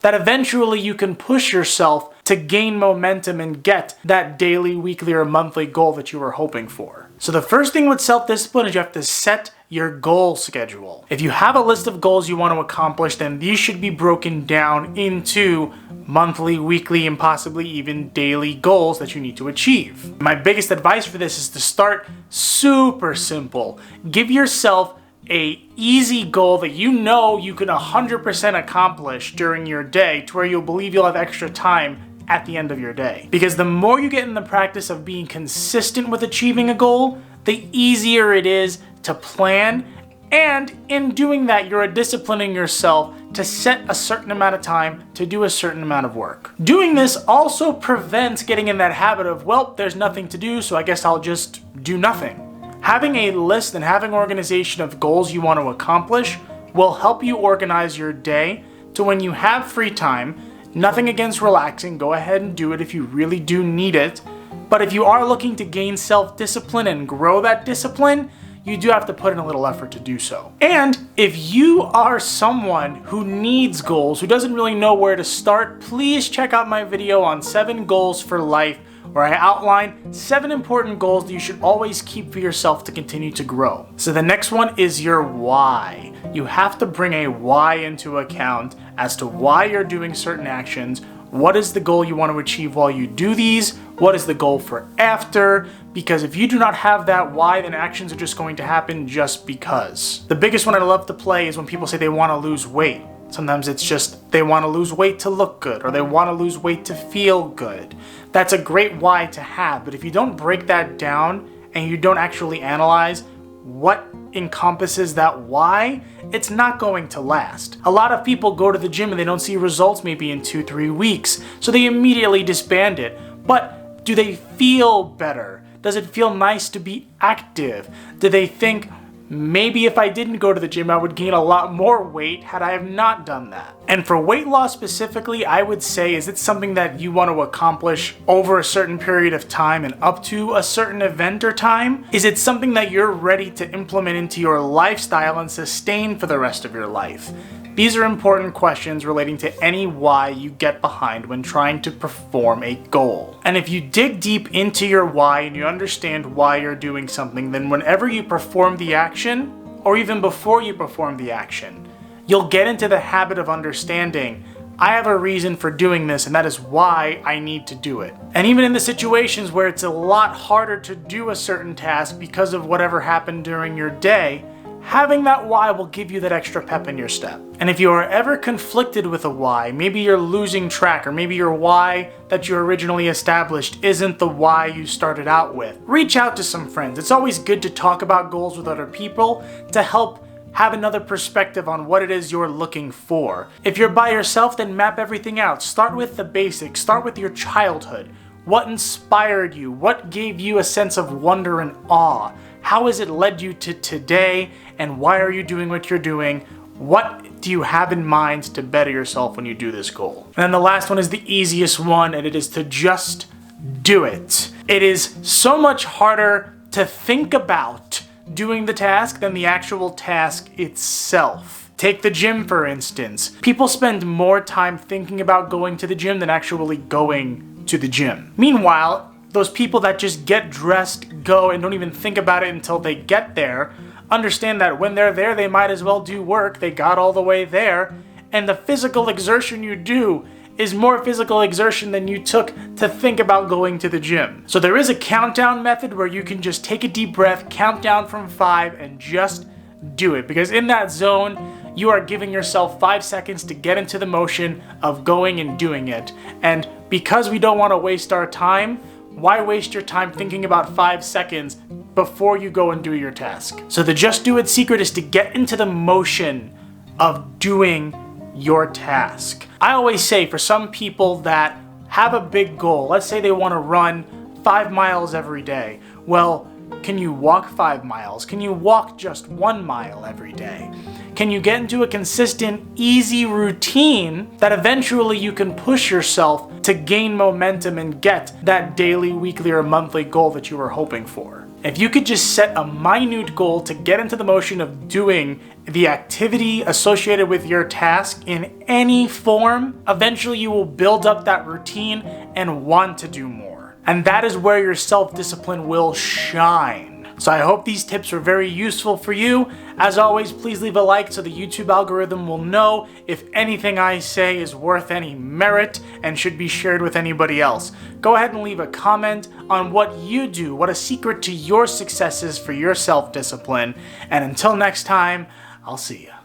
that eventually you can push yourself to gain momentum and get that daily, weekly, or monthly goal that you were hoping for. So the first thing with self-discipline is you have to set your goal schedule. If you have a list of goals you want to accomplish, then these should be broken down into monthly, weekly, and possibly even daily goals that you need to achieve. My biggest advice for this is to start super simple. Give yourself a easy goal that you know you can 100% accomplish during your day, to where you'll believe you'll have extra time at the end of your day. Because the more you get in the practice of being consistent with achieving a goal, the easier it is to plan, and in doing that, you're disciplining yourself to set a certain amount of time to do a certain amount of work. Doing this also prevents getting in that habit of, well, there's nothing to do, so I guess I'll just do nothing. Having a list and having organization of goals you want to accomplish will help you organize your day to when you have free time. Nothing against relaxing, go ahead and do it if you really do need it. But if you are looking to gain self-discipline and grow that discipline, you do have to put in a little effort to do so. And if you are someone who needs goals, who doesn't really know where to start, please check out my video on 7 goals for life, where I outline 7 important goals that you should always keep for yourself to continue to grow. So the next one is your why. You have to bring a why into account as to why you're doing certain actions. What is the goal you want to achieve while you do these? What is the goal for after? Because if you do not have that why, then actions are just going to happen just because. The biggest one I love to play is when people say they want to lose weight. Sometimes it's just they want to lose weight to look good, or they want to lose weight to feel good. That's a great why to have, but if you don't break that down and you don't actually analyze what encompasses that why, it's not going to last. A lot of people go to the gym and they don't see results maybe in 2-3 weeks, so they immediately disband it. But do they feel better? Does it feel nice to be active? Do they think, maybe if I didn't go to the gym, I would gain a lot more weight had I have not done that? And for weight loss specifically, I would say, is it something that you want to accomplish over a certain period of time and up to a certain event or time? Is it something that you're ready to implement into your lifestyle and sustain for the rest of your life? These are important questions relating to any why you get behind when trying to perform a goal. And if you dig deep into your why and you understand why you're doing something, then whenever you perform the action, or even before you perform the action, you'll get into the habit of understanding, I have a reason for doing this, and that is why I need to do it. And even in the situations where it's a lot harder to do a certain task because of whatever happened during your day, having that why will give you that extra pep in your step. And if you are ever conflicted with a why, maybe you're losing track, or maybe your why that you originally established isn't the why you started out with, reach out to some friends. It's always good to talk about goals with other people to help have another perspective on what it is you're looking for. If you're by yourself, then map everything out. Start with the basics. Start with your childhood. What inspired you? What gave you a sense of wonder and awe? How has it led you to today, and why are you doing what you're doing? What do you have in mind to better yourself when you do this goal? And then the last one is the easiest one, and it is to just do it. It is so much harder to think about doing the task than the actual task itself. Take the gym, for instance. People spend more time thinking about going to the gym than actually going to the gym. Meanwhile, those people that just get dressed, go, and don't even think about it until they get there, understand that when they're there, they might as well do work. They got all the way there, and the physical exertion you do is more physical exertion than you took to think about going to the gym. So there is a countdown method where you can just take a deep breath, count down from 5, and just do it. Because in that zone, you are giving yourself 5 seconds to get into the motion of going and doing it. And because we don't want to waste our time, why waste your time thinking about 5 seconds before you go and do your task? So the just do it secret is to get into the motion of doing your task. I always say, for some people that have a big goal, let's say they want to run 5 miles every day. Well, can you walk 5 miles? Can you walk just 1 mile every day? Can you get into a consistent, easy routine that eventually you can push yourself to gain momentum and get that daily, weekly, or monthly goal that you were hoping for? If you could just set a minute goal to get into the motion of doing the activity associated with your task in any form, eventually you will build up that routine and want to do more. And that is where your self-discipline will shine. So I hope these tips were very useful for you. As always, please leave a like so the YouTube algorithm will know if anything I say is worth any merit and should be shared with anybody else. Go ahead and leave a comment on what you do, what a secret to your success is for your self-discipline. And until next time, I'll see you.